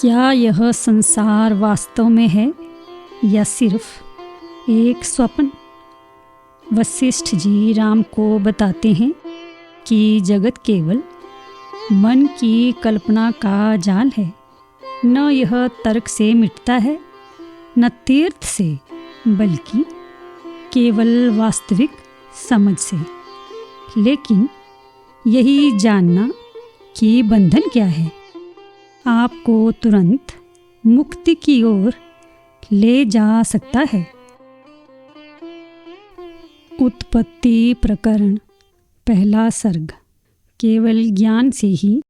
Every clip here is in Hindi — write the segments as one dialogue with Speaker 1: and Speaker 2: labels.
Speaker 1: क्या यह संसार वास्तव में है या सिर्फ एक स्वप्न? वशिष्ठ जी राम को बताते हैं कि जगत केवल मन की कल्पना का जाल है। न यह तर्क से मिटता है, न तीर्थ से, बल्कि केवल वास्तविक समझ से। लेकिन यही जानना कि बंधन क्या है, आपको तुरंत मुक्ति की ओर ले जा सकता है। उत्पत्ति प्रकरण, पहला सर्ग। केवल ज्ञान से ही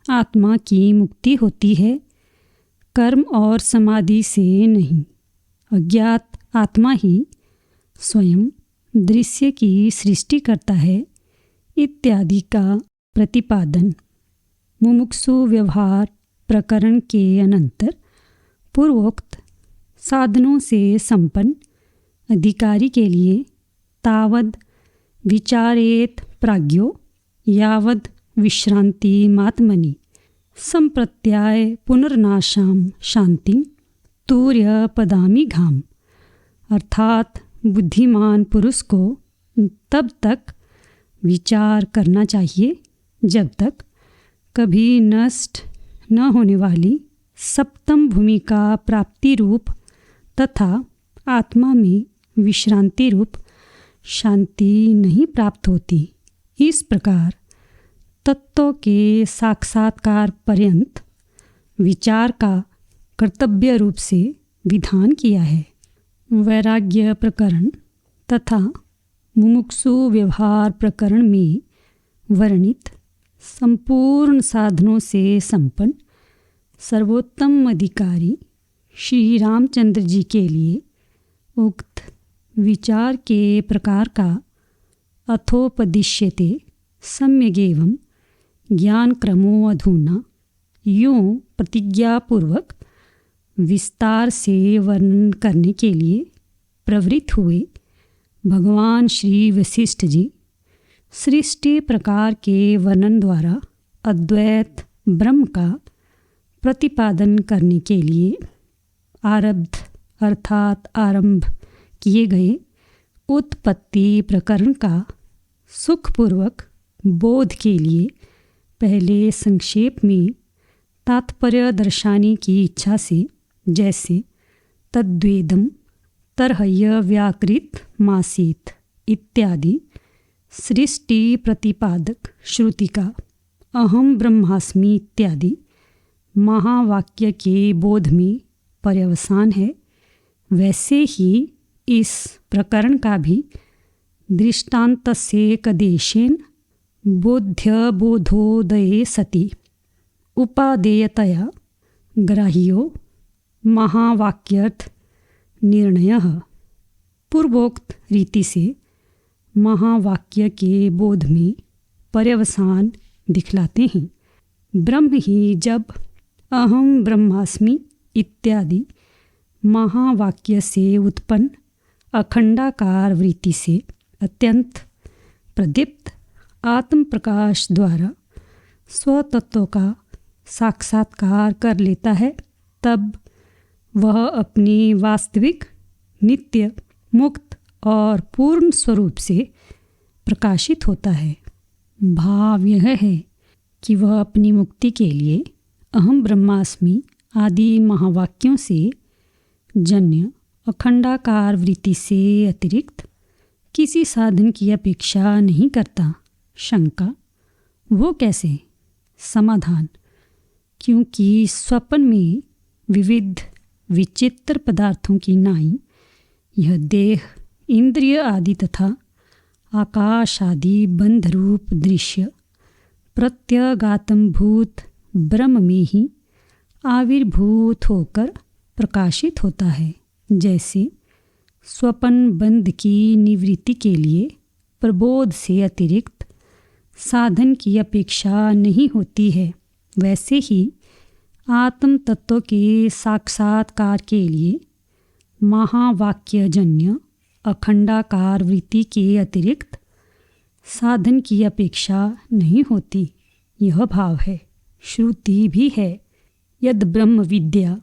Speaker 1: आत्मा की मुक्ति होती है, कर्म और समाधि से नहीं। अज्ञात आत्मा ही स्वयं दृश्य की सृष्टि करता है इत्यादि का प्रतिपादन मुमुक्षु व्यवहार प्रकरण के अनंतर पूर्वोक्त साधनों से संपन्न अधिकारी के लिए तावद विचारेत प्राज्ञो यावद विश्रांति मात्मनि संप्रत्याय पुनर्नाशाम शांतिं तूर्य पदामि घाम। अर्थात बुद्धिमान पुरुष को तब तक विचार करना चाहिए जब तक कभी नष्ट न होने वाली सप्तम भूमि का प्राप्ति रूप तथा आत्मा में विश्रांति रूप शांति नहीं प्राप्त होती। इस प्रकार तत्व के साक्षात्कार पर्यंत विचार का कर्तव्य रूप से विधान किया है। वैराग्य प्रकरण तथा मुमुक्षु व्यवहार प्रकरण में वर्णित संपूर्ण साधनों से संपन्न सर्वोत्तम अधिकारी श्री रामचंद्र जी के लिए उक्त विचार के प्रकार का अथोपदिश्यते सम्यगेवं ज्ञान क्रमो अधुना यूँ प्रतिज्ञापूर्वक विस्तार से वर्णन करने के लिए प्रवृत्त हुए भगवान श्री वशिष्ठ जी सृष्टि प्रकार के वर्णन द्वारा अद्वैत ब्रह्म का प्रतिपादन करने के लिए आरंभ किए गए उत्पत्ति प्रकरण का सुखपूर्वक बोध के लिए पहले संक्षेप में तात्पर्य दर्शाने की इच्छा से जैसे तद्वेदम तरह्य व्याकृत मासीत इत्यादि सृष्टि प्रतिपादक श्रुति का अहम ब्रह्मास्मि इत्यादि महावाक्य के बोध में पर्यवसान है, वैसे ही इस प्रकरण का भी दृष्टान्तस्य कदेशेन बोध्यबोधोदये सति उपादेयतया ग्राह्यो महावाक्यर्थ निर्णयः। पूर्वोक्त रीति से महावाक्य के बोध में पर्यवसान दिखलाते हैं। ब्रह्म ही जब अहम ब्रह्मास्मि इत्यादि महावाक्य से उत्पन्न अखंडाकार वृत्ति से अत्यंत प्रदीप्त आत्म प्रकाश द्वारा स्वतत्व का साक्षात्कार कर लेता है, तब वह अपनी वास्तविक नित्य मुक्त और पूर्ण स्वरूप से प्रकाशित होता है। भाव यह है कि वह अपनी मुक्ति के लिए अहम ब्रह्मास्मि आदि महावाक्यों से जन्य अखंडाकार वृत्ति से अतिरिक्त किसी साधन की अपेक्षा नहीं करता। शंका, वो कैसे? समाधान, क्योंकि स्वप्न में विविध विचित्र पदार्थों की नाई यह देह, इंद्रिय आदि तथा आकाश आदि बंध रूप दृश्य प्रत्यगात्म भूत ब्रह्म में ही आविर्भूत होकर प्रकाशित होता है। जैसे स्वप्न बंध की निवृत्ति के लिए प्रबोध से अतिरिक्त साधन की अपेक्षा नहीं होती है, वैसे ही आत्म तत्व के साक्षात्कार के लिए महावाक्यजन्य अखंडाकार वृत्ति के अतिरिक्त साधन की अपेक्षा नहीं होती। यह भाव है। श्रुति भी है यद ब्रह्म विद्या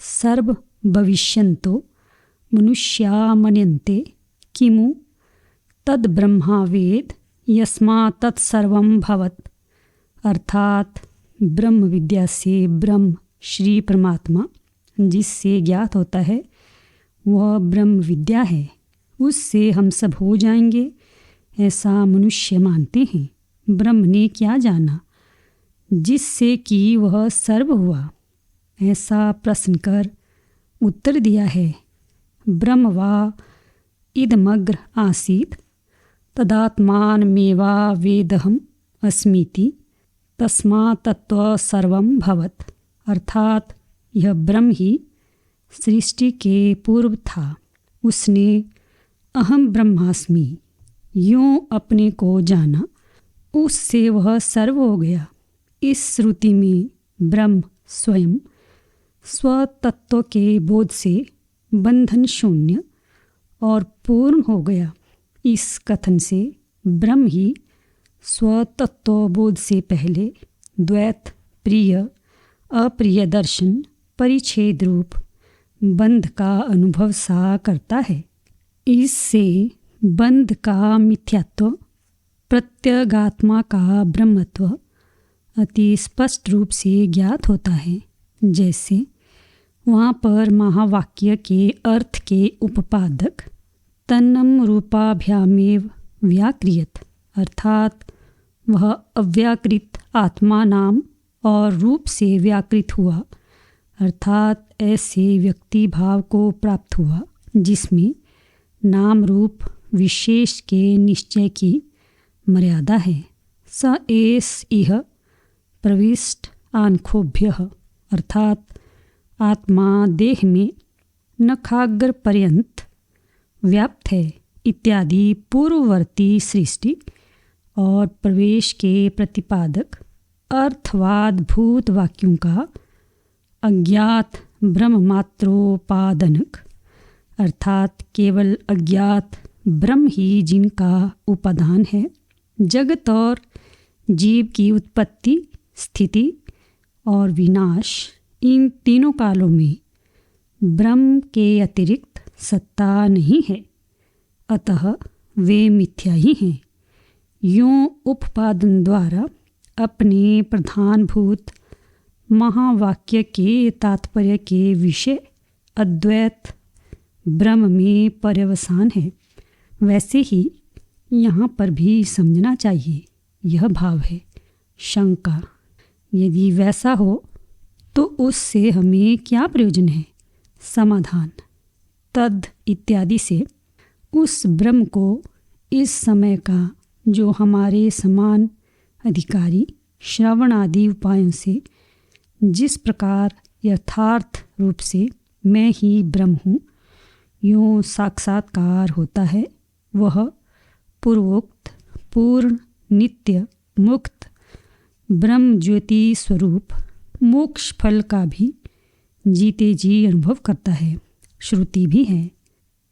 Speaker 1: सर्व भविष्यन्तो मनुष्या मन्यन्ते किमु तद ब्रह्मा वेद यस्मात् तत्सर्वं भवत्। अर्थात ब्रह्म विद्या से ब्रह्म श्री परमात्मा जिससे ज्ञात होता है वह ब्रह्म विद्या है, उससे हम सब हो जाएंगे, ऐसा मनुष्य मानते हैं। ब्रह्म ने क्या जाना जिससे कि वह सर्व हुआ, ऐसा प्रश्न कर उत्तर दिया है। ब्रह्म वा इदमग्र आसीत् तदात्मानमेवा वेदहम अस्मीति तस्मात् तत्व सर्वं भवत्। अर्थात यह ब्रह्म ही सृष्टि के पूर्व था, उसने अहम ब्रह्मास्मि यूँ अपने को जाना, उससे वह सर्व हो गया। इस श्रुति में ब्रह्म स्वयं स्वतत्व के बोध से बंधन शून्य और पूर्ण हो गया। इस कथन से ब्रह्म ही स्वतत्व बोध से पहले द्वैत प्रिय अप्रिय दर्शन परिच्छेद रूप बंध का अनुभव सा करता है। इससे बंध का मिथ्यात्व प्रत्यगात्मा का ब्रह्मत्व अति स्पष्ट रूप से ज्ञात होता है। जैसे वहाँ पर महावाक्य के अर्थ के उपपादक तन्नम रूपाभ्यामेव व्याक्रियत, अर्थात वह अव्याकृत आत्मा नाम और रूप से व्याकृत हुआ, अर्थात ऐसे व्यक्ति भाव को प्राप्त हुआ जिसमें नाम रूप विशेष के निश्चय की मर्यादा है। स एस इह प्रविष्ट आंखोभ्यः, अर्थात आत्मा देह में नखाग्र पर्यंत व्याप्त है इत्यादि पूर्ववर्ती सृष्टि और प्रवेश के प्रतिपादक अर्थवाद भूत वाक्यों का अज्ञात ब्रह्ममात्रोपादनक, अर्थात केवल अज्ञात ब्रह्म ही जिनका उपादान है, जगत और जीव की उत्पत्ति स्थिति और विनाश, इन तीनों कालों में ब्रह्म के अतिरिक्त सत्ता नहीं है, अतः वे मिथ्या ही हैं। यूँ उपादान द्वारा अपने प्रधानभूत महावाक्य के तात्पर्य के विषय अद्वैत ब्रह्म में पर्यवसान है, वैसे ही यहाँ पर भी समझना चाहिए। यह भाव है। शंका, यदि वैसा हो तो उससे हमें क्या प्रयोजन है? समाधान, तद इत्यादि से उस ब्रह्म को इस समय का जो हमारे समान अधिकारी श्रवण आदि उपायों से जिस प्रकार यथार्थ रूप से मैं ही ब्रह्म हूँ यूँ साक्षात्कार होता है, वह पूर्वोक्त पूर्ण नित्य मुक्त ब्रह्म ज्योति स्वरूप मोक्ष फल का भी जीते जी अनुभव करता है। श्रुति भी है,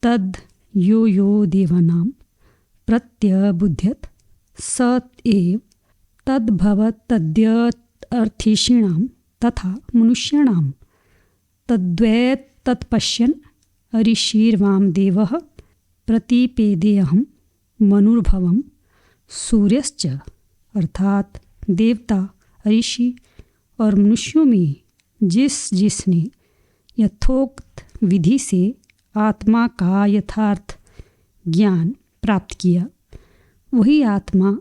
Speaker 1: तद यो यो देवानां प्रत्यबुध्यत सत एव तद्भवत् तद्यर्थीषिणां तथा मनुष्याणां तद्वैत तत्पश्यन् ऋषिर्वामदेवः प्रतिपेदेऽहं मनुर्भवं सूर्यश्च, अर्थात देवता ऋषि और मनुष्यों में जिसने यथोक्त विधि से आत्मा का यथार्थ ज्ञान प्राप्त किया वही आत्मा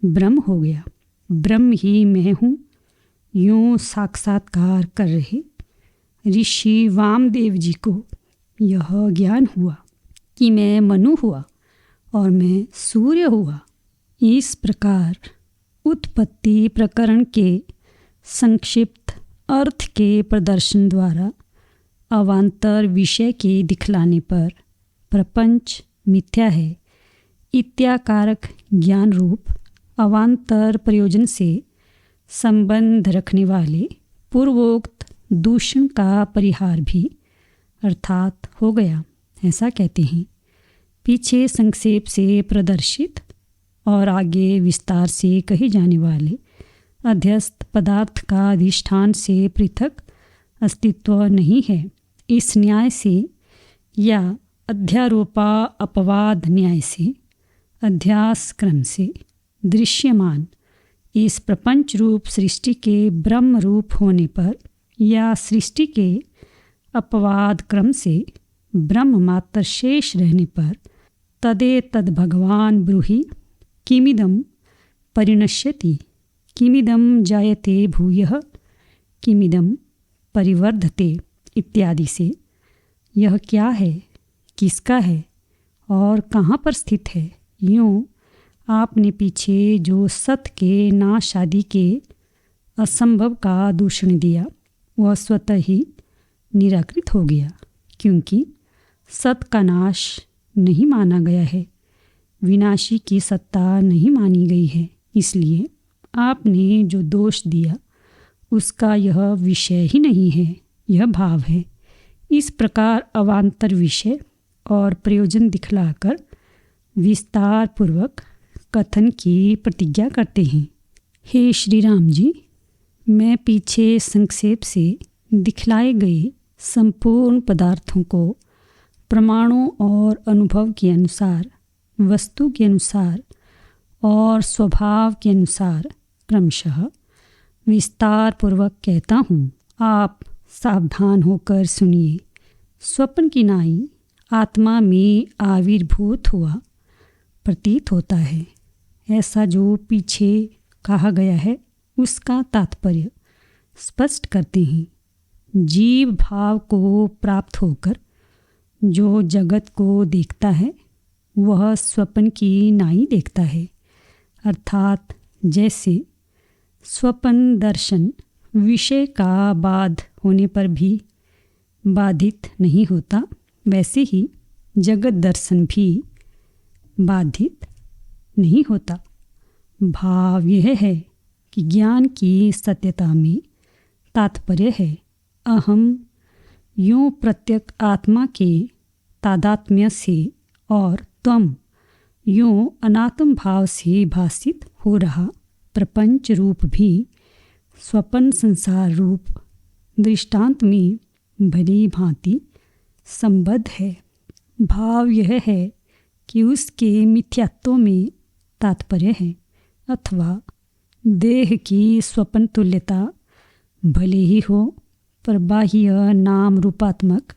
Speaker 1: ब्रह्म हो गया। ब्रह्म ही मैं हूँ यूँ साक्षात्कार कर रहे ऋषि वामदेव जी को यह ज्ञान हुआ कि मैं मनु हुआ और मैं सूर्य हुआ। इस प्रकार उत्पत्ति प्रकरण के संक्षिप्त अर्थ के प्रदर्शन द्वारा अवान्तर विषय के दिखलाने पर प्रपंच मिथ्या है इत्याकारक ज्ञान रूप अवान्तर प्रयोजन से संबंध रखने वाले पूर्वोक्त दूषण का परिहार भी अर्थात हो गया, ऐसा कहते हैं। पीछे संक्षेप से प्रदर्शित और आगे विस्तार से कहे जाने वाले अध्यस्त पदार्थ का अधिष्ठान से पृथक अस्तित्व नहीं है। इस न्याय से या अध्यारोपा अपवाद न्याय से, अध्यास क्रम से दृश्यमान इस प्रपंच रूप सृष्टि के ब्रह्म रूप होने पर या सृष्टि के अपवाद क्रम से ब्रह्म मात्र शेष रहने पर तदेतद भगवान ब्रूहि किमिदं परिणश्यति, किमिदं जायते भूयः, किमिदं परिवर्धते इत्यादि से यह क्या है, किसका है और कहाँ पर स्थित है, यूँ आपने पीछे जो सत के नाश आदि के असंभव का दूषण दिया वह स्वतः ही निराकृत हो गया, क्योंकि सत का नाश नहीं माना गया है, विनाशी की सत्ता नहीं मानी गई है। इसलिए आपने जो दोष दिया उसका यह विषय ही नहीं है, यह भाव है। इस प्रकार अवान्तर विषय और प्रयोजन दिखलाकर विस्तार पूर्वक कथन की प्रतिज्ञा करते हैं। हे श्री राम जी, मैं पीछे संक्षेप से दिखलाए गए संपूर्ण पदार्थों को प्रमाणों और अनुभव के अनुसार, वस्तु के अनुसार और स्वभाव के अनुसार क्रमशः विस्तार पूर्वक कहता हूँ। आप सावधान होकर सुनिए। स्वप्न की नाई आत्मा में आविर्भूत हुआ प्रतीत होता है। ऐसा जो पीछे कहा गया है उसका तात्पर्य स्पष्ट करते हैं। जीव भाव को प्राप्त होकर जो जगत को देखता है वह स्वप्न की नाई देखता है, अर्थात जैसे स्वप्न दर्शन विषय का बाध होने पर भी बाधित नहीं होता, वैसे ही जगत दर्शन भी बाधित नहीं होता। भाव यह है कि ज्ञान की सत्यता में तात्पर्य है अहम यूँ प्रत्यक आत्मा के तादात्म्य से और त्वम यूँ अनात्म भाव से भासित हो रहा प्रपंच रूप भी स्वप्न संसार रूप दृष्टांत में भली भांति संबद्ध है। भाव यह है कि उसके मिथ्यात्व में तात्पर्य है, अथवा देह की स्वप्न तुल्यता भले ही हो पर बाह्य नाम रूपात्मक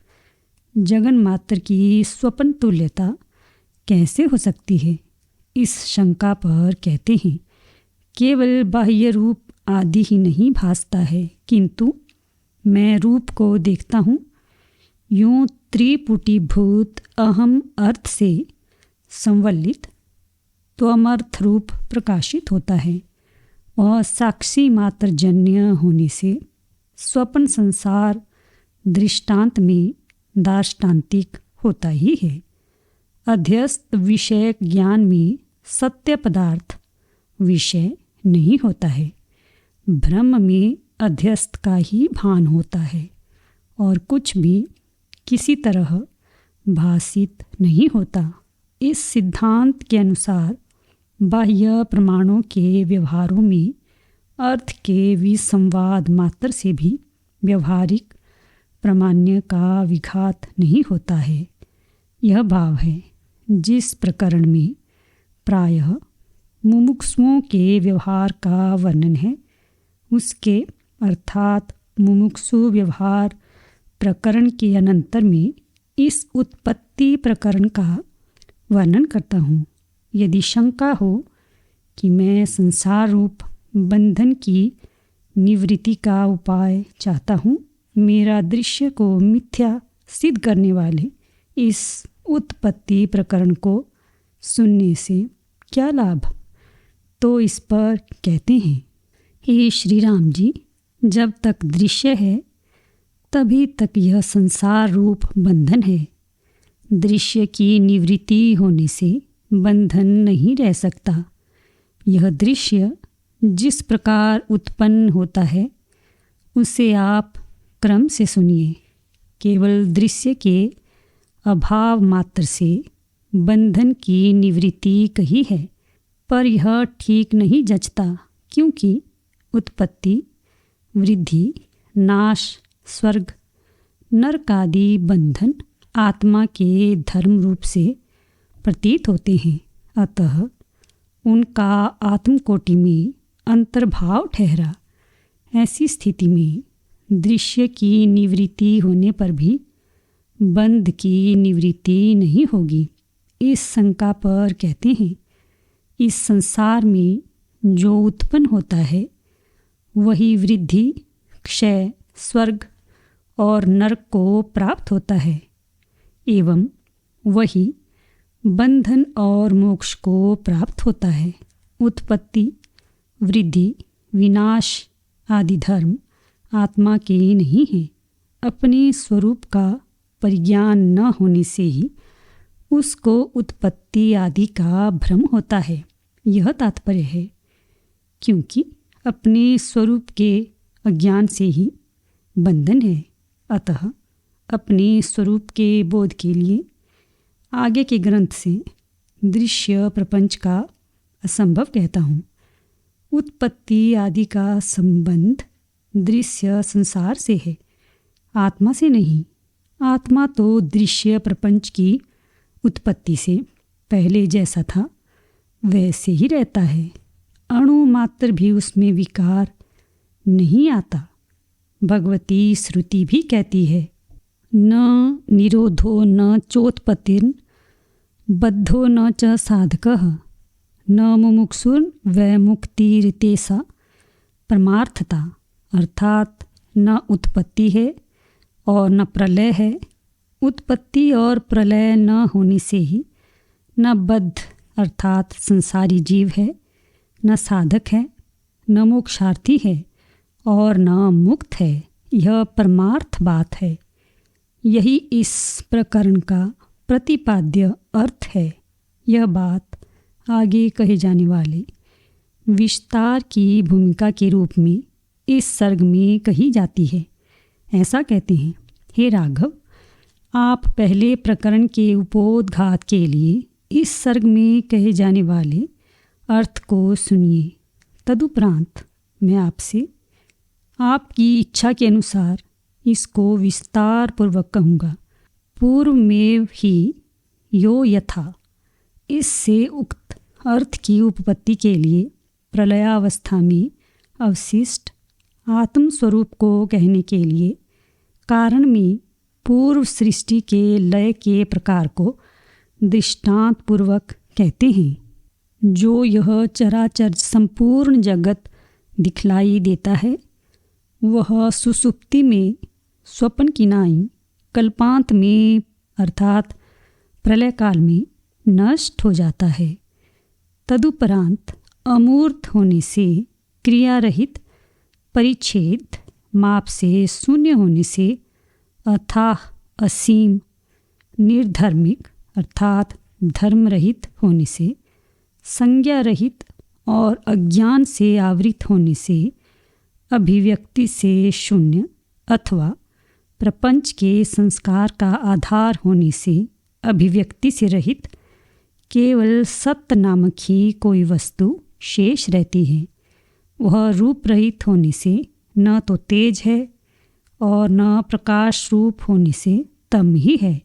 Speaker 1: जगन मात्र की स्वप्न तुल्यता कैसे हो सकती है। इस शंका पर कहते हैं केवल बाह्य रूप आदि ही नहीं भासता है, किंतु मैं रूप को देखता हूँ। यूँ त्रिपुटीभूत अहम अर्थ से संवलित त्वमर्थ रूप प्रकाशित होता है और साक्षी मात्र जन्य होने से स्वप्न संसार दृष्टांत में दार्ष्टान्तिक होता ही है। अध्यस्त विषयक ज्ञान में सत्य पदार्थ विषय नहीं होता है। ब्रह्म में अध्यस्त का ही भान होता है और कुछ भी किसी तरह भासित नहीं होता। इस सिद्धांत के अनुसार बाह्य प्रमाणों के व्यवहारों में अर्थ के विसंवाद मात्र से भी व्यवहारिक प्रामाण्य का विघात नहीं होता है। यह भाव है जिस प्रकरण में प्रायः मुमुक्षुओं के व्यवहार का वर्णन है, उसके अर्थात मुमुक्षु व्यवहार प्रकरण के अनंतर में इस उत्पत्ति प्रकरण का वर्णन करता हूँ। यदि शंका हो कि मैं संसार रूप बंधन की निवृत्ति का उपाय चाहता हूँ, मेरा दृश्य को मिथ्या सिद्ध करने वाले इस उत्पत्ति प्रकरण को सुनने से क्या लाभ, तो इस पर कहते हैं हे श्री राम जी, जब तक दृश्य है तभी तक यह संसार रूप बंधन है। दृश्य की निवृत्ति होने से बंधन नहीं रह सकता। यह दृश्य जिस प्रकार उत्पन्न होता है उसे आप क्रम से सुनिए। केवल दृश्य के अभाव मात्र से बंधन की निवृत्ति कही है, पर यह ठीक नहीं जचता, क्योंकि उत्पत्ति, वृद्धि, नाश, स्वर्ग, नरकादि बंधन आत्मा के धर्म रूप से प्रतीत होते हैं। अतः उनका आत्मकोटि में अंतर्भाव ठहरा। ऐसी स्थिति में दृश्य की निवृत्ति होने पर भी बंध की निवृत्ति नहीं होगी। इस शंका पर कहते हैं, इस संसार में जो उत्पन्न होता है वही वृद्धि, क्षय, स्वर्ग और नरक को प्राप्त होता है, एवं वही बंधन और मोक्ष को प्राप्त होता है। उत्पत्ति, वृद्धि, विनाश आदि धर्म आत्मा के नहीं हैं। अपने स्वरूप का परिज्ञान न होने से ही उसको उत्पत्ति आदि का भ्रम होता है, यह तात्पर्य है। क्योंकि अपने स्वरूप के अज्ञान से ही बंधन है। अतः अपने स्वरूप के बोध के लिए आगे के ग्रंथ से दृश्य प्रपंच का असंभव कहता हूँ। उत्पत्ति आदि का संबंध दृश्य संसार से है, आत्मा से नहीं। आत्मा तो दृश्य प्रपंच की उत्पत्ति से पहले जैसा था वैसे ही रहता है। अणु मात्र भी उसमें विकार नहीं आता। भगवती श्रुति भी कहती है, न निरोधो न चोत्पत्तिर्न बद्धो न च साधकः न मुमुक्षुर्न वै मुक्तिरितेषा परमार्थता। अर्थात न उत्पत्ति है और न प्रलय है। उत्पत्ति और प्रलय न होने से ही न बद्ध अर्थात संसारी जीव है, न साधक है, न मोक्षार्थी है और न मुक्त है। यह परमार्थ बात है। यही इस प्रकरण का प्रतिपाद्य अर्थ है। यह बात आगे कहे जाने वाले विस्तार की भूमिका के रूप में इस सर्ग में कही जाती है। ऐसा कहते हैं, हे राघव, आप पहले प्रकरण के उपोद्घात के लिए इस सर्ग में कहे जाने वाले अर्थ को सुनिए। तदुपरांत मैं आपसे आपकी इच्छा के अनुसार इसको विस्तार पूर्वक कहूँगा। पूर्व में ही यो यथा, इससे उक्त अर्थ की उपपत्ति के लिए प्रलयावस्था में अवशिष्ट आत्मस्वरूप को कहने के लिए कारण में पूर्व सृष्टि के लय के प्रकार को दृष्टांत पूर्वक कहते हैं। जो यह चराचर संपूर्ण जगत दिखलाई देता है वह सुसुप्ति में स्वप्न की नाई कल्पांत में अर्थात प्रलय काल में नष्ट हो जाता है। तदुपरांत अमूर्त होने से, क्रिया रहित, परिच्छेद माप से शून्य होने से, अथाह असीम, निर्धर्मिक अर्थात धर्म रहित होने से, संज्ञा रहित और अज्ञान से आवृत होने से, अभिव्यक्ति से शून्य अथवा प्रपंच के संस्कार का आधार होने से अभिव्यक्ति से रहित केवल सत्य नामक ही कोई वस्तु शेष रहती है। वह रूप रहित होने से न तो तेज है और न प्रकाश रूप होने से तम ही है।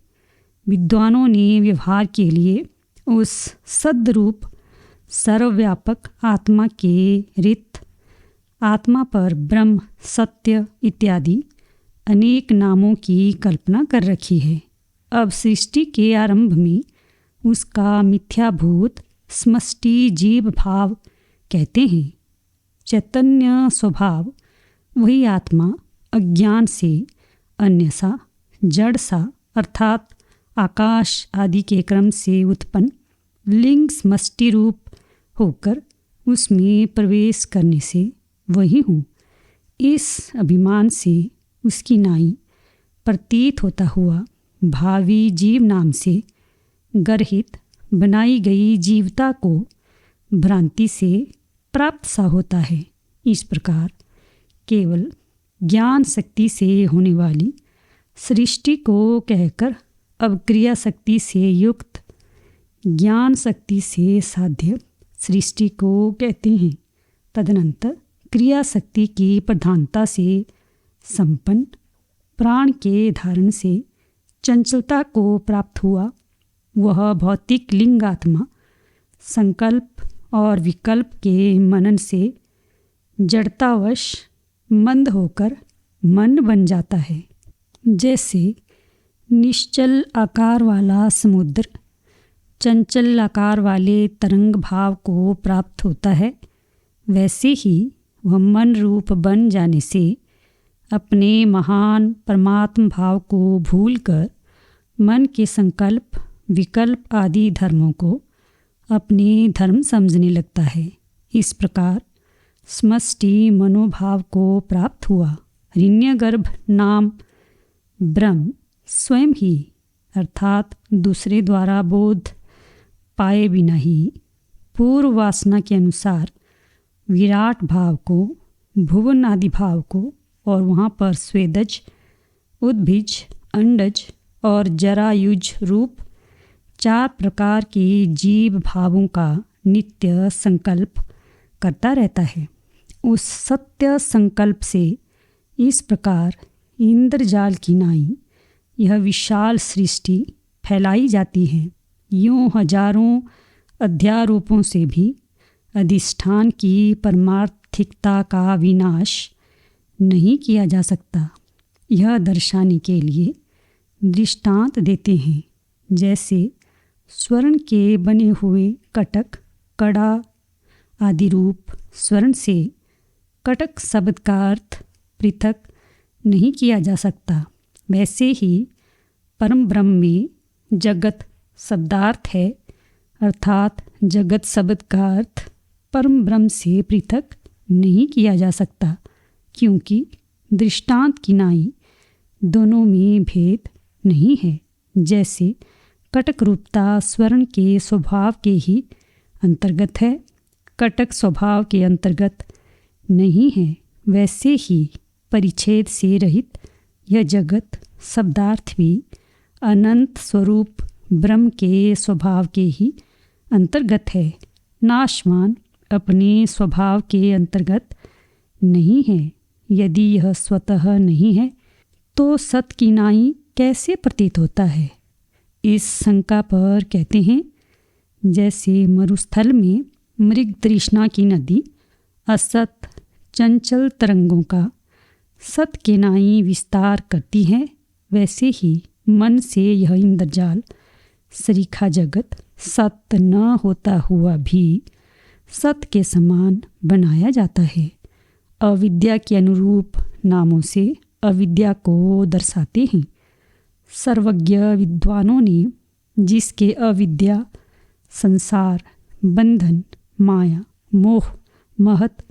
Speaker 1: विद्वानों ने व्यवहार के लिए उस सद्रूप सर्वव्यापक आत्मा के रित आत्मा पर ब्रह्म, सत्य इत्यादि अनेक नामों की कल्पना कर रखी है। अब सृष्टि के आरंभ में उसका मिथ्याभूत समष्टि जीव भाव कहते हैं। चैतन्य स्वभाव वही आत्मा अज्ञान से अन्य सा, जड़ सा अर्थात आकाश आदि के क्रम से उत्पन्न लिंग समष्टि रूप होकर उसमें प्रवेश करने से वही हूँ। इस अभिमान से उसकी नाई प्रतीत होता हुआ भावी जीव नाम से गर्हित बनाई गई जीवता को भ्रांति से प्राप्त सा होता है। इस प्रकार केवल ज्ञान शक्ति से होने वाली सृष्टि को कहकर अब क्रिया शक्ति से युक्त ज्ञान शक्ति से साध्य सृष्टि को कहते हैं। तदनंतर क्रिया शक्ति की प्रधानता से संपन्न, प्राण के धारण से चंचलता को प्राप्त हुआ, वह भौतिक लिंगात्मा संकल्प और विकल्प के मनन से जड़तावश मंद होकर मन बन जाता है। जैसे निश्चल आकार वाला समुद्र चंचल आकार वाले तरंग भाव को प्राप्त होता है, वैसे ही वह मन रूप बन जाने से अपने महान परमात्म भाव को भूलकर मन के संकल्प, विकल्प आदि धर्मों को अपने धर्म समझने लगता है। इस प्रकार समष्टि मनोभाव को प्राप्त हुआ। हिरण्यगर्भ नाम ब्रह्म स्वयं ही अर्थात दूसरे द्वारा बोध पाए बिना ही पूर्व वासना के अनुसार विराट भाव को, भुवन आदि भाव को और वहाँ पर स्वेदज, उद्भिज, अंडज और जरायुज रूप 4 प्रकार के जीव भावों का नित्य संकल्प करता रहता है। उस सत्य संकल्प से इस प्रकार इंद्रजाल की नाई यह विशाल सृष्टि फैलाई जाती है। यूँ हजारों अध्यारोपों से भी अधिष्ठान की परमार्थिकता का विनाश नहीं किया जा सकता। यह दर्शाने के लिए दृष्टांत देते हैं। जैसे स्वर्ण के बने हुए कटक, कड़ा आदि रूप स्वर्ण से कटक शब्द का अर्थ पृथक नहीं किया जा सकता, वैसे ही परम ब्रह्म में जगत शब्दार्थ है, अर्थात जगत शब्द का अर्थ परम ब्रह्म से पृथक नहीं किया जा सकता, क्योंकि दृष्टांत की नाई दोनों में भेद नहीं है। जैसे कटक रूपता स्वर्ण के स्वभाव के ही अंतर्गत है, कटक स्वभाव के अंतर्गत नहीं है, वैसे ही परिच्छेद से रहित यह जगत शब्दार्थ भी अनंत स्वरूप ब्रह्म के स्वभाव के ही अंतर्गत है। नाशवान अपने स्वभाव के अंतर्गत नहीं है। यदि यह स्वतः नहीं है तो सत की नाई कैसे प्रतीत होता है? इस शंका पर कहते हैं, जैसे मरुस्थल में मृग तृष्णा की नदी असत चंचल तरंगों का सत के नाई विस्तार करती है, वैसे ही मन से यह इंद्रजाल सरीखा जगत सत न होता हुआ भी सत के समान बनाया जाता है। अविद्या के अनुरूप नामों से अविद्या को दर्शाते हैं। सर्वज्ञ विद्वानों ने जिसके अविद्या, संसार, बंधन, माया, मोह, महत,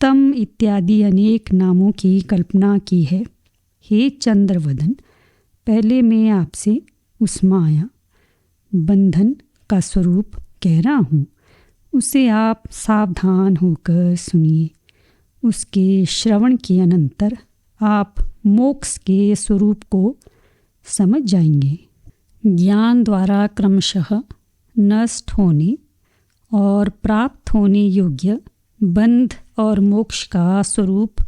Speaker 1: तम इत्यादि अनेक नामों की कल्पना की है। हे चंद्रवदन, पहले मैं आपसे उस माया, बंधन का स्वरूप कह रहा हूँ, उसे आप सावधान होकर सुनिए। उसके श्रवण के अनंतर आप मोक्ष के स्वरूप को समझ जाएंगे। ज्ञान द्वारा क्रमशः नष्ट होने और प्राप्त होने योग्य बंध और मोक्ष का स्वरूप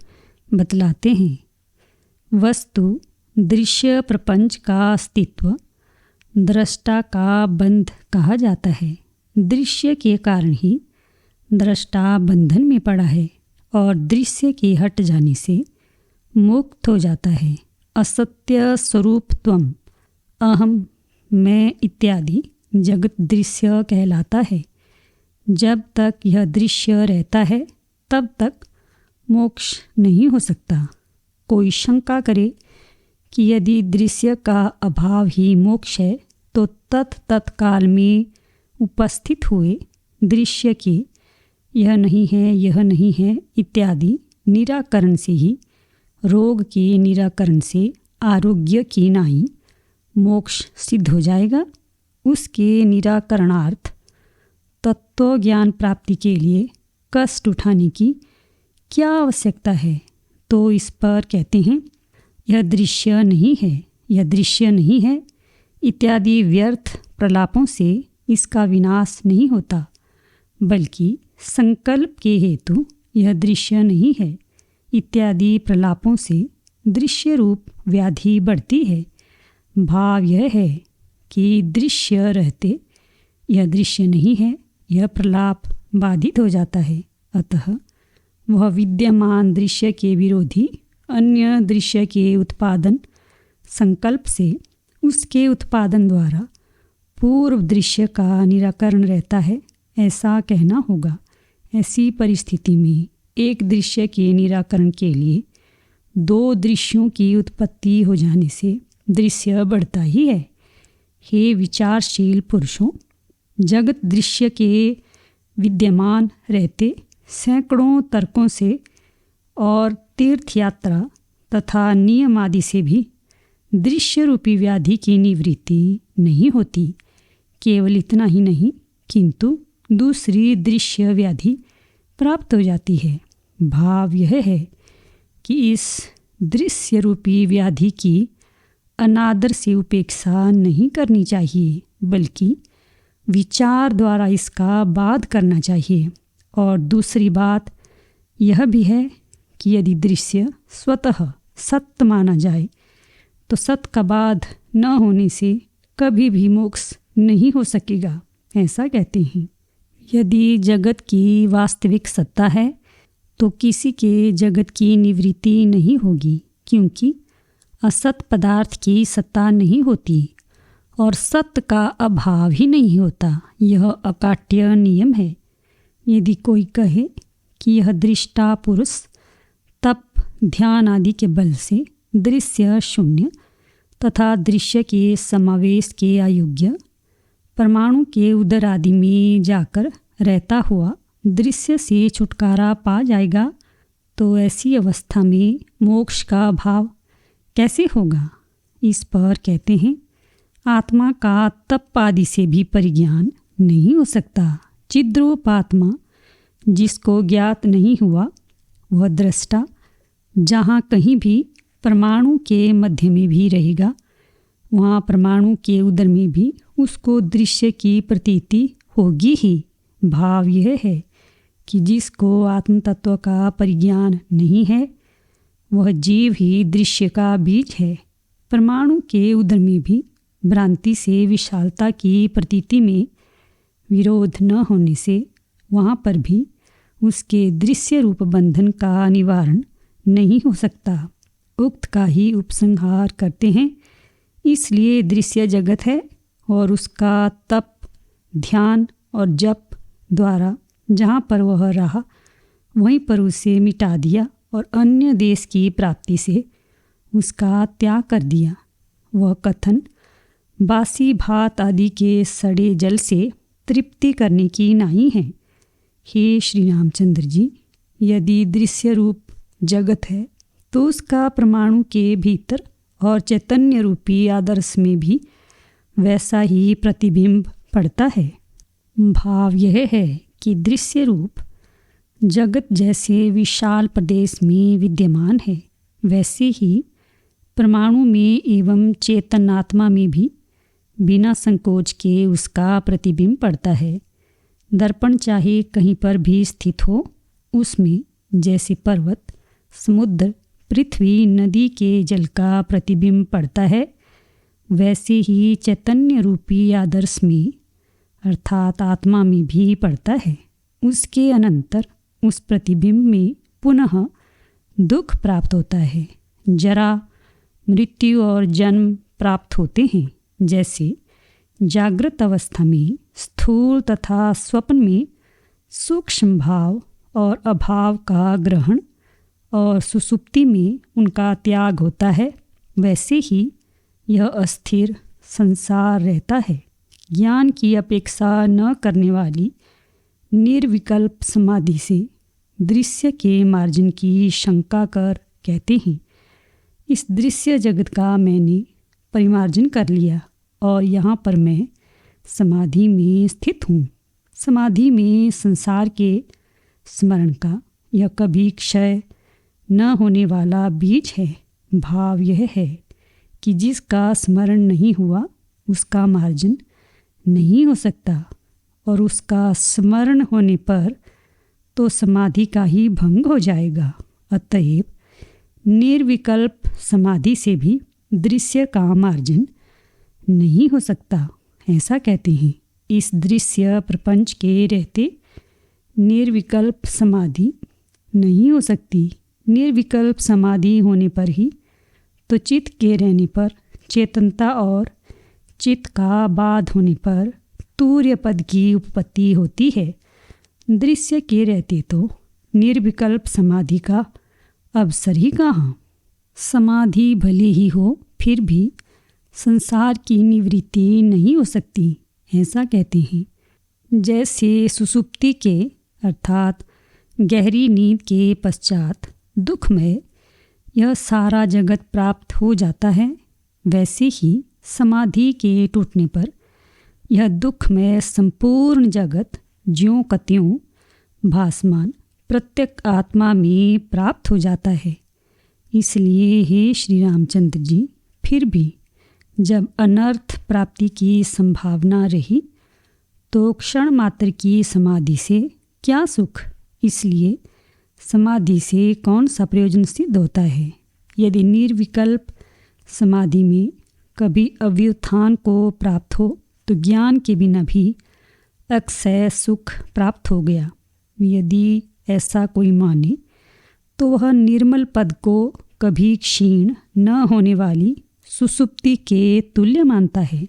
Speaker 1: बतलाते हैं। वस्तु दृश्य प्रपंच का अस्तित्व दृष्टा का बंध कहा जाता है। दृश्य के कारण ही दृष्टा बंधन में पड़ा है और दृश्य के हट जाने से मुक्त हो जाता है। असत्य स्वरूप त्वम, अहम, मैं इत्यादि जगत दृश्य कहलाता है। जब तक यह दृश्य रहता है तब तक मोक्ष नहीं हो सकता। कोई शंका करे कि यदि दृश्य का अभाव ही मोक्ष है तो तत्काल में उपस्थित हुए दृश्य के यह नहीं है, यह नहीं है इत्यादि निराकरण से ही, रोग के निराकरण से आरोग्य की नाई मोक्ष सिद्ध हो जाएगा। उसके निराकरणार्थ तत्व ज्ञान प्राप्ति के लिए कष्ट उठाने की क्या आवश्यकता है? तो इस पर कहते हैं, यह दृश्य नहीं है, यह दृश्य नहीं है इत्यादि व्यर्थ प्रलापों से इसका विनाश नहीं होता, बल्कि संकल्प के हेतु यह दृश्य नहीं है इत्यादि प्रलापों से दृश्य रूप व्याधि बढ़ती है। भाव यह है कि दृश्य रहते यह दृश्य नहीं है, यह प्रलाप बाधित हो जाता है। अतः वह विद्यमान दृश्य के विरोधी अन्य दृश्य के उत्पादन संकल्प से उसके उत्पादन द्वारा पूर्व दृश्य का निराकरण रहता है, ऐसा कहना होगा। ऐसी परिस्थिति में एक दृश्य के निराकरण के लिए दो दृश्यों की उत्पत्ति हो जाने से दृश्य बढ़ता ही है। हे विचारशील पुरुषों, जगत दृश्य के विद्यमान रहते सैकड़ों तर्कों से और तीर्थ यात्रा तथा नियम आदि से भी दृश्य रूपी व्याधि की निवृत्ति नहीं होती। केवल इतना ही नहीं किंतु दूसरी दृश्य व्याधि प्राप्त हो जाती है। भाव यह है कि इस दृश्य रूपी व्याधि की अनादर से उपेक्षा नहीं करनी चाहिए, बल्कि विचार द्वारा इसका बाध करना चाहिए। और दूसरी बात यह भी है कि यदि दृश्य स्वतः सत्य माना जाए तो सत्य का बाध न होने से कभी भी मोक्ष नहीं हो सकेगा, ऐसा कहते हैं। यदि जगत की वास्तविक सत्ता है तो किसी के जगत की निवृत्ति नहीं होगी, क्योंकि असत पदार्थ की सत्ता नहीं होती और सत्य का अभाव ही नहीं होता। यह अकाट्य नियम है। यदि कोई कहे कि यह दृष्टा पुरुष तप ध्यान आदि के बल से दृश्य शून्य तथा दृश्य के समावेश के अयोग्य परमाणु के उदर आदि में जाकर रहता हुआ दृश्य से छुटकारा पा जाएगा, तो ऐसी अवस्था में मोक्ष का भाव कैसे होगा? इस पर कहते हैं, आत्मा का तप आदि से भी परिज्ञान नहीं हो सकता। चिद्रूप आत्मा जिसको ज्ञात नहीं हुआ वह दृष्टा जहाँ कहीं भी परमाणु के मध्य में भी रहेगा, वहाँ परमाणु के उदर में भी उसको दृश्य की प्रतीति होगी ही। भाव यह है कि जिसको आत्म तत्व का परिज्ञान नहीं है वह जीव ही दृश्य का बीज है। परमाणु के उदर में भी भ्रांति से विशालता की प्रतीति में विरोध न होने से वहाँ पर भी उसके दृश्य रूप बंधन का निवारण नहीं हो सकता। उक्त का ही उपसंहार करते हैं। इसलिए दृश्य जगत है और उसका तप ध्यान और जप द्वारा जहाँ पर वह रहा वहीं पर उसे मिटा दिया और अन्य देश की प्राप्ति से उसका त्याग कर दिया। वह कथन बासी भात आदि के सड़े जल से तृप्ति करने की नहीं है। हे श्री रामचंद्र जी, यदि दृश्य रूप जगत है तो उसका परमाणु के भीतर और चैतन्य रूपी आदर्श में भी वैसा ही प्रतिबिंब पड़ता है। भाव यह है कि दृश्य रूप जगत जैसे विशाल प्रदेश में विद्यमान है, वैसे ही परमाणु में एवं चेतनात्मा में भी बिना संकोच के उसका प्रतिबिंब पड़ता है। दर्पण चाहे कहीं पर भी स्थित हो, उसमें जैसे पर्वत, समुद्र, पृथ्वी, नदी के जल का प्रतिबिंब पड़ता है, वैसे ही चैतन्य रूपी आदर्श में अर्थात आत्मा में भी पड़ता है। उसके अनंतर उस प्रतिबिंब में पुनः दुख प्राप्त होता है। जरा, मृत्यु और जन्म प्राप्त होते हैं। जैसे जागृत अवस्था में स्थूल तथा स्वप्न में सूक्ष्म भाव और अभाव का ग्रहण और सुसुप्ति में उनका त्याग होता है, वैसे ही यह अस्थिर संसार रहता है। ज्ञान की अपेक्षा न करने वाली निर्विकल्प समाधि से दृश्य के मार्जन की शंका कर कहते हैं, इस दृश्य जगत का मैंने परिमार्जन कर लिया और यहाँ पर मैं समाधि में स्थित हूँ। समाधि में संसार के स्मरण का यह कभी क्षय न होने वाला बीज है। भाव यह है कि जिसका स्मरण नहीं हुआ उसका मार्जन नहीं हो सकता और उसका स्मरण होने पर तो समाधि का ही भंग हो जाएगा। अतएव निर्विकल्प समाधि से भी दृश्य का मार्जन नहीं हो सकता, ऐसा कहते हैं। इस दृश्य प्रपंच के रहते निर्विकल्प समाधि नहीं हो सकती। निर्विकल्प समाधि होने पर ही तो चित्त के रहने पर चेतनता और चित्त का बाध होने पर तूर्य पद की उत्पत्ति होती है। दृश्य के रहते तो निर्विकल्प समाधि का अवसर ही कहाँ। समाधि भले ही हो फिर भी संसार की निवृत्ति नहीं हो सकती, ऐसा कहते हैं। जैसे सुषुप्ति के अर्थात गहरी नींद के पश्चात दुख में यह सारा जगत प्राप्त हो जाता है, वैसे ही समाधि के टूटने पर यह दुख में संपूर्ण जगत ज्यों का त्यों भासमान प्रत्यक आत्मा में प्राप्त हो जाता है। इसलिए हे श्री रामचंद्र जी, फिर भी जब अनर्थ प्राप्ति की संभावना रही तो क्षण मात्र की समाधि से क्या सुख। इसलिए समाधि से कौन सा प्रयोजन सिद्ध होता है। यदि निर्विकल्प समाधि में कभी अव्युत्थान को प्राप्त हो तो ज्ञान के बिना भी अक्षय सुख प्राप्त हो गया। यदि ऐसा कोई माने तो वह निर्मल पद को कभी क्षीण न होने वाली सुषुप्ति के तुल्य मानता है।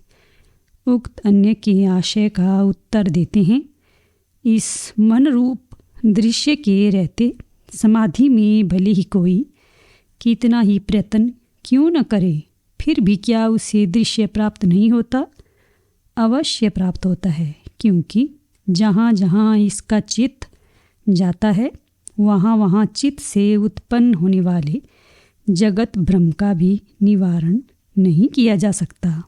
Speaker 1: उक्त अन्य के आशय का उत्तर देते हैं। इस मन रूप दृश्य के रहते समाधि में भले ही कोई कितना ही प्रयत्न क्यों न करे, फिर भी क्या उसे दृश्य प्राप्त नहीं होता? अवश्य प्राप्त होता है, क्योंकि जहाँ जहाँ इसका चित्त जाता है वहाँ वहाँ चित्त से उत्पन्न होने वाले जगत भ्रम का भी निवारण नहीं किया जा सकता।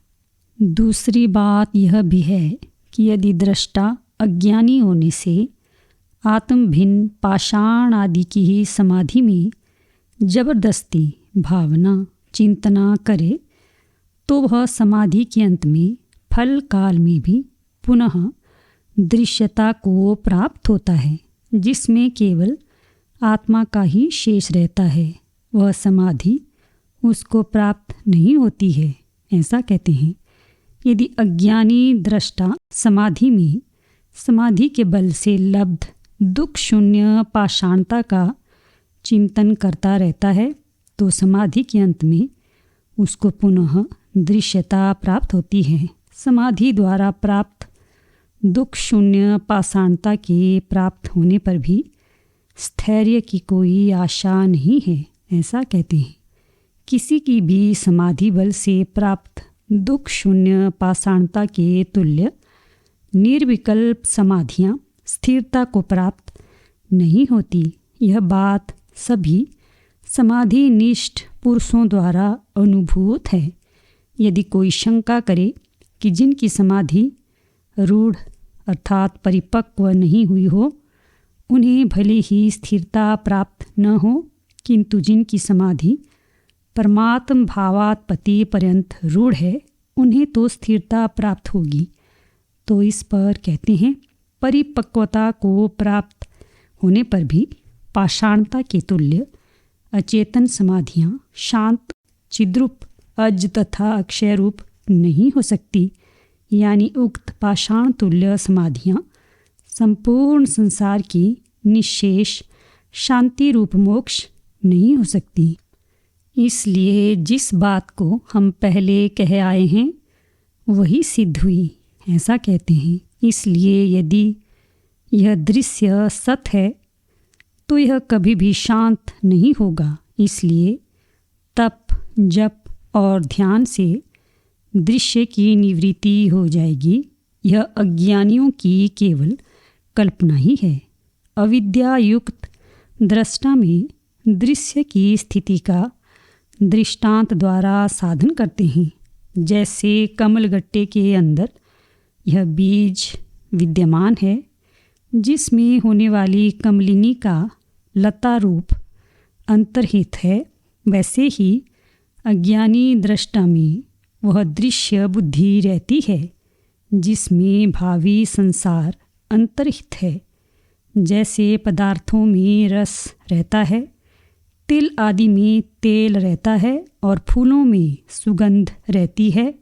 Speaker 1: दूसरी बात यह भी है कि यदि दृष्टा अज्ञानी होने से आत्म भिन्न पाषाण आदि की ही समाधि में जबरदस्ती भावना चिंतना करे तो वह समाधि के अंत में फल काल में भी पुनः दृश्यता को प्राप्त होता है, जिसमें केवल आत्मा का ही शेष रहता है। वह समाधि उसको प्राप्त नहीं होती है, ऐसा कहते हैं। यदि अज्ञानी दृष्टा समाधि में समाधि के बल से लब्ध दुख शून्य पाषाणता का चिंतन करता रहता है तो समाधि के अंत में उसको पुनः दृश्यता प्राप्त होती है। समाधि द्वारा प्राप्त दुख शून्य पाषाणता के प्राप्त होने पर भी स्थैर्य की कोई आशा नहीं है, ऐसा कहते हैं। किसी की भी समाधि बल से प्राप्त दुख शून्य पाषाणता के तुल्य निर्विकल्प समाधियाँ स्थिरता को प्राप्त नहीं होती। यह बात सभी समाधि निष्ठ पुरुषों द्वारा अनुभूत है। यदि कोई शंका करे कि जिनकी समाधि रूढ़ अर्थात परिपक्व नहीं हुई हो उन्हें भले ही स्थिरता प्राप्त न हो, किंतु जिनकी समाधि परमात्म भावात्पत्ति पर्यंत रूढ़ है उन्हें तो स्थिरता प्राप्त होगी, तो इस पर कहते हैं परिपक्वता को प्राप्त होने पर भी पाषाणता के तुल्य अचेतन समाधियाँ शांत चिद्रूप अज तथा अक्षय रूप नहीं हो सकती। यानी उक्त पाषाण तुल्य समाधियाँ संपूर्ण संसार की निशेष शांति रूप मोक्ष नहीं हो सकती। इसलिए जिस बात को हम पहले कह आए हैं वही सिद्ध हुई, ऐसा कहते हैं। इसलिए यदि यह दृश्य सत है तो यह कभी भी शांत नहीं होगा। इसलिए तप जप और ध्यान से दृश्य की निवृत्ति हो जाएगी। यह अज्ञानियों की केवल कल्पना ही है। अविद्या युक्त दृष्टा में दृश्य की स्थिति का दृष्टांत द्वारा साधन करते हैं। जैसे कमलगट्टे के अंदर यह बीज विद्यमान है जिसमें होने वाली कमलिनी का लता रूप अंतर्हित है, वैसे ही अज्ञानी दृष्टा में वह दृश्य बुद्धि रहती है जिसमें भावी संसार अंतर्हित है। जैसे पदार्थों में रस रहता है, तिल आदि में तेल रहता है और फूलों में सुगंध रहती है,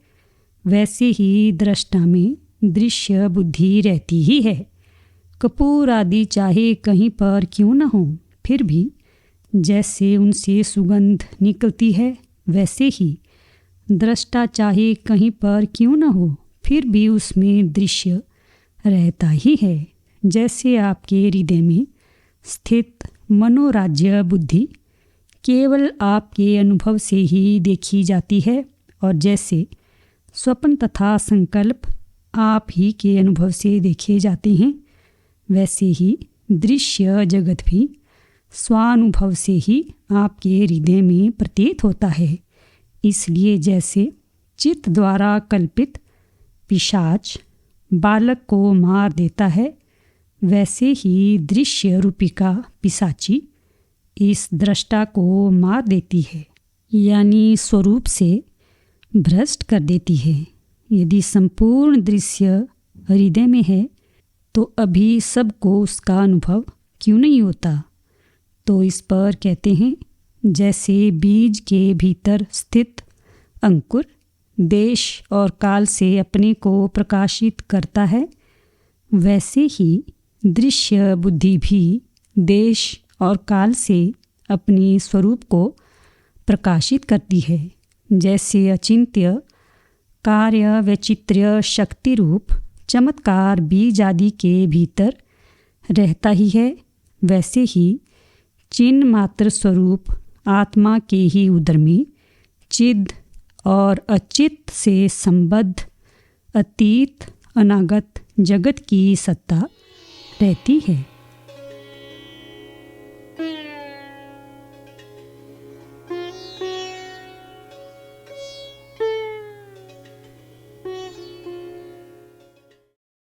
Speaker 1: वैसे ही दृष्टा में दृश्य बुद्धि रहती ही है। कपूर आदि चाहे कहीं पर क्यों न हो, फिर भी जैसे उनसे सुगंध निकलती है, वैसे ही दृष्टा चाहे कहीं पर क्यों न हो, फिर भी उसमें दृश्य रहता ही है। जैसे आपके हृदय में स्थित मनोराज्य बुद्धि केवल आपके अनुभव से ही देखी जाती है, और जैसे स्वप्न तथा संकल्प आप ही के अनुभव से देखे जाते हैं, वैसे ही दृश्य जगत भी स्वानुभव से ही आपके हृदय में प्रतीत होता है। इसलिए जैसे चित्त द्वारा कल्पित पिशाच बालक को मार देता है, वैसे ही दृश्य रूपिका पिशाची इस दृष्टा को मार देती है, यानी स्वरूप से भ्रष्ट कर देती है। यदि संपूर्ण दृश्य हृदय में है, तो अभी सबको उसका अनुभव क्यों नहीं होता? तो इस पर कहते हैं, जैसे बीज के भीतर स्थित अंकुर देश और काल से अपने को प्रकाशित करता है, वैसे ही दृश्य बुद्धि भी देश और काल से अपने स्वरूप को प्रकाशित करती है। जैसे अचिंत्य कार्य वैचित्र्य शक्ति रूप चमत्कार बीज आदि के भीतर रहता ही है, वैसे ही चिन्ह मात्र स्वरूप आत्मा के ही उदर में चिद और अचित से संबद्ध अतीत अनागत जगत की सत्ता रहती है।